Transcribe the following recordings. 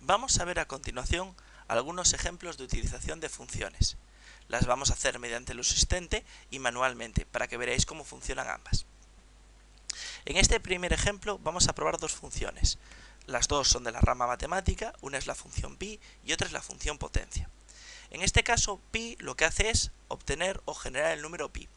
Vamos a ver a continuación algunos ejemplos de utilización de funciones. Las vamos a hacer mediante el asistente y manualmente, para que veáis cómo funcionan ambas. En este primer ejemplo vamos a probar dos funciones. Las dos son de la rama matemática, una es la función pi y otra es la función potencia. En este caso, pi lo que hace es obtener o generar el número pi.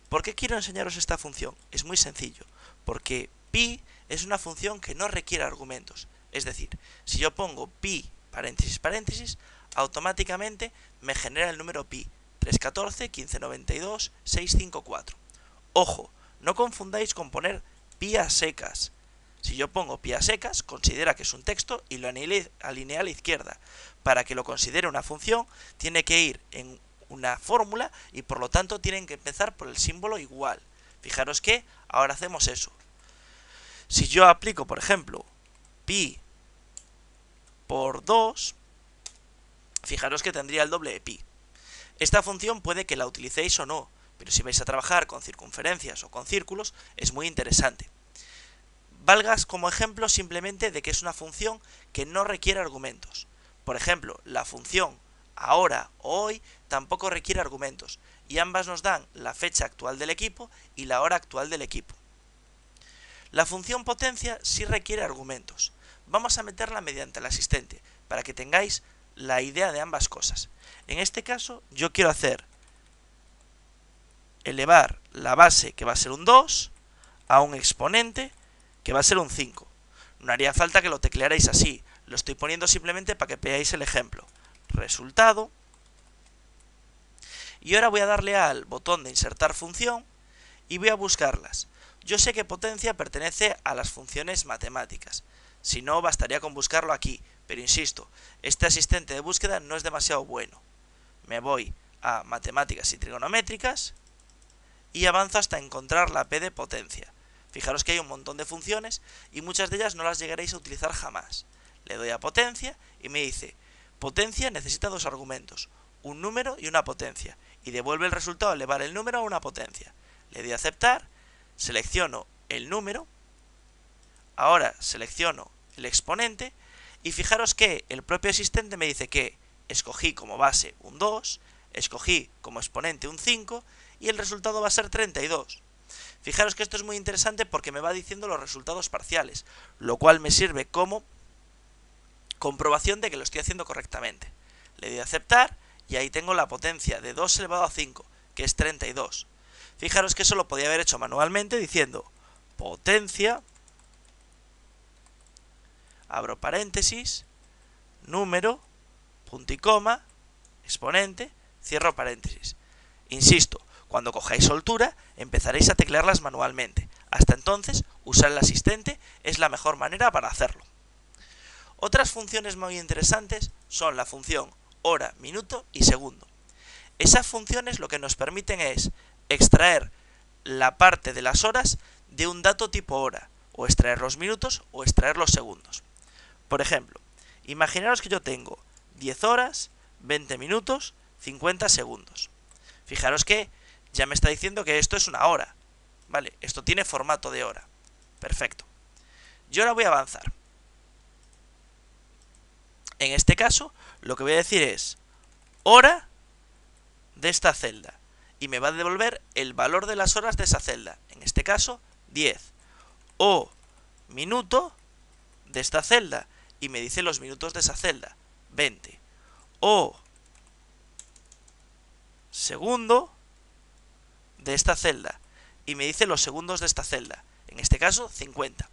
¿Por qué quiero enseñaros esta función? Es muy sencillo, porque pi es una función que no requiere argumentos. Es decir, si yo pongo pi, paréntesis, paréntesis, automáticamente me genera el número pi, 314, 1592, 654. Ojo, no confundáis con poner pi a secas. Si yo pongo pi a secas, considera que es un texto y lo alinea a la izquierda. Para que lo considere una función, tiene que ir en una fórmula y por lo tanto tienen que empezar por el símbolo igual. Fijaros que ahora hacemos eso. Si yo aplico, por ejemplo, pi por 2, fijaros que tendría el doble de pi. Esta función puede que la utilicéis o no, pero si vais a trabajar con circunferencias o con círculos, es muy interesante. Valgas como ejemplo simplemente de que es una función que no requiere argumentos. Por ejemplo, la función ahora o hoy tampoco requiere argumentos, y ambas nos dan la fecha actual del equipo y la hora actual del equipo. La función potencia sí requiere argumentos. Vamos a meterla mediante el asistente, para que tengáis la idea de ambas cosas. En este caso, yo quiero elevar la base, que va a ser un 2, a un exponente, que va a ser un 5. No haría falta que lo teclearais así, lo estoy poniendo simplemente para que veáis el ejemplo. Resultado. Y ahora voy a darle al botón de insertar función y voy a buscarlas. Yo sé que potencia pertenece a las funciones matemáticas. Si no, bastaría con buscarlo aquí. Pero insisto, este asistente de búsqueda no es demasiado bueno. Me voy a matemáticas y trigonométricas y avanzo hasta encontrar la P de potencia. Fijaros que hay un montón de funciones y muchas de ellas no las llegaréis a utilizar jamás. Le doy a potencia y me dice, potencia necesita dos argumentos, un número y una potencia, y devuelve el resultado al elevar el número a una potencia. Le doy a aceptar, selecciono el número, ahora selecciono el exponente, y fijaros que el propio asistente me dice que escogí como base un 2, escogí como exponente un 5, y el resultado va a ser 32. Fijaros que esto es muy interesante porque me va diciendo los resultados parciales, lo cual me sirve como comprobación de que lo estoy haciendo correctamente. Le doy a aceptar y ahí tengo la potencia de 2 elevado a 5, que es 32. Fijaros que eso lo podía haber hecho manualmente diciendo potencia, abro paréntesis, número, punto y coma, exponente, cierro paréntesis. Insisto, cuando cojáis soltura, empezaréis a teclearlas manualmente. Hasta entonces, usar el asistente es la mejor manera para hacerlo. Otras funciones muy interesantes son la función hora, minuto y segundo. Esas funciones lo que nos permiten es extraer la parte de las horas de un dato tipo hora, o extraer los minutos o extraer los segundos. Por ejemplo, imaginaros que yo tengo 10 horas, 20 minutos, 50 segundos. Fijaros que ya me está diciendo que esto es una hora. Vale, esto tiene formato de hora. Perfecto. Yo ahora voy a avanzar. En este caso, lo que voy a decir es hora de esta celda. Y me va a devolver el valor de las horas de esa celda. En este caso, 10. O minuto de esta celda. Y me dice los minutos de esa celda. 20. O segundo de esta celda. Y me dice los segundos de esta celda. En este caso, 50.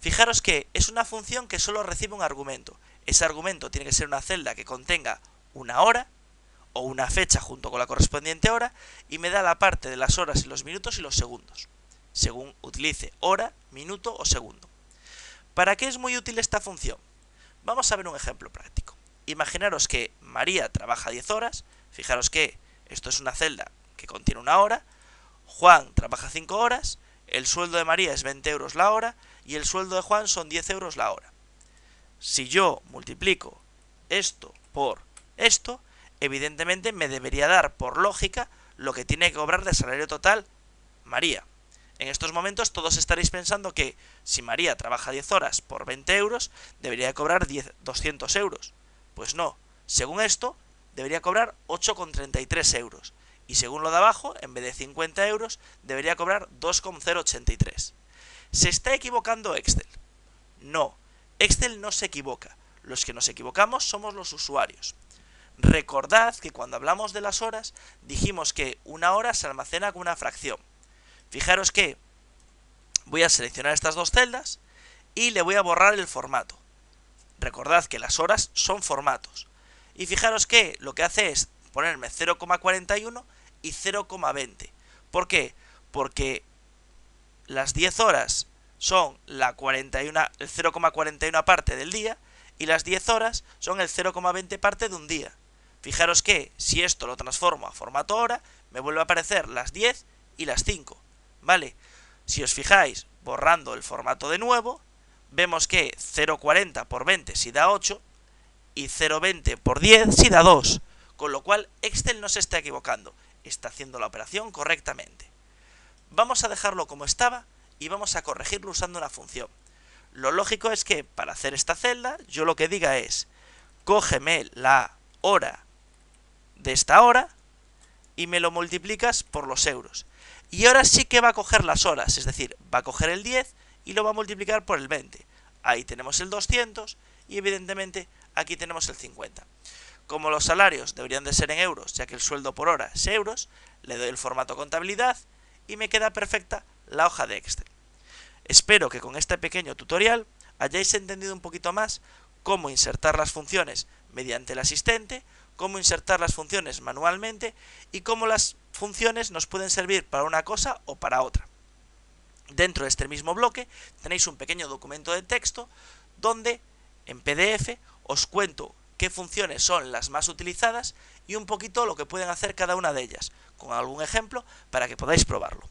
Fijaros que es una función que solo recibe un argumento. Ese argumento tiene que ser una celda que contenga una hora o una fecha junto con la correspondiente hora y me da la parte de las horas y los minutos y los segundos, según utilice hora, minuto o segundo. ¿Para qué es muy útil esta función? Vamos a ver un ejemplo práctico. Imaginaros que María trabaja 10 horas, fijaros que esto es una celda que contiene una hora, Juan trabaja 5 horas, el sueldo de María es 20 euros la hora y el sueldo de Juan son 10 euros la hora. Si yo multiplico esto por esto, evidentemente me debería dar por lógica lo que tiene que cobrar de salario total María. En estos momentos todos estaréis pensando que si María trabaja 10 horas por 20 euros, debería cobrar 200 euros. Pues no, según esto, debería cobrar 8,33 euros. Y según lo de abajo, en vez de 50 euros, debería cobrar 2,083. ¿Se está equivocando Excel? No, Excel no se equivoca. Los que nos equivocamos somos los usuarios. Recordad que cuando hablamos de las horas, dijimos que una hora se almacena con una fracción. Fijaros que voy a seleccionar estas dos celdas y le voy a borrar el formato. Recordad que las horas son formatos. Y fijaros que lo que hace es ponerme 0,41 y 0,20. ¿Por qué? Porque las 10 horas son el 0,41 parte del día y las 10 horas son el 0,20 parte de un día. Fijaros que si esto lo transformo a formato hora, me vuelve a aparecer las 10 y las 5. ¿Vale? Si os fijáis, borrando el formato de nuevo, vemos que 0,40 por 20 sí da 8 y 0,20 por 10 sí da 2. Con lo cual Excel no se está equivocando, está haciendo la operación correctamente. Vamos a dejarlo como estaba y vamos a corregirlo usando una función. Lo lógico es que para hacer esta celda, yo lo que diga es, cógeme la hora de esta hora y me lo multiplicas por los euros. Y ahora sí que va a coger las horas, es decir, va a coger el 10 y lo va a multiplicar por el 20. Ahí tenemos el 200 y evidentemente aquí tenemos el 50. Como los salarios deberían de ser en euros, ya que el sueldo por hora es euros, le doy el formato contabilidad y me queda perfecta la hoja de Excel. Espero que con este pequeño tutorial hayáis entendido un poquito más cómo insertar las funciones mediante el asistente, cómo insertar las funciones manualmente y cómo las funciones nos pueden servir para una cosa o para otra. Dentro de este mismo bloque tenéis un pequeño documento de texto donde en PDF os cuento qué funciones son las más utilizadas y un poquito lo que pueden hacer cada una de ellas, con algún ejemplo para que podáis probarlo.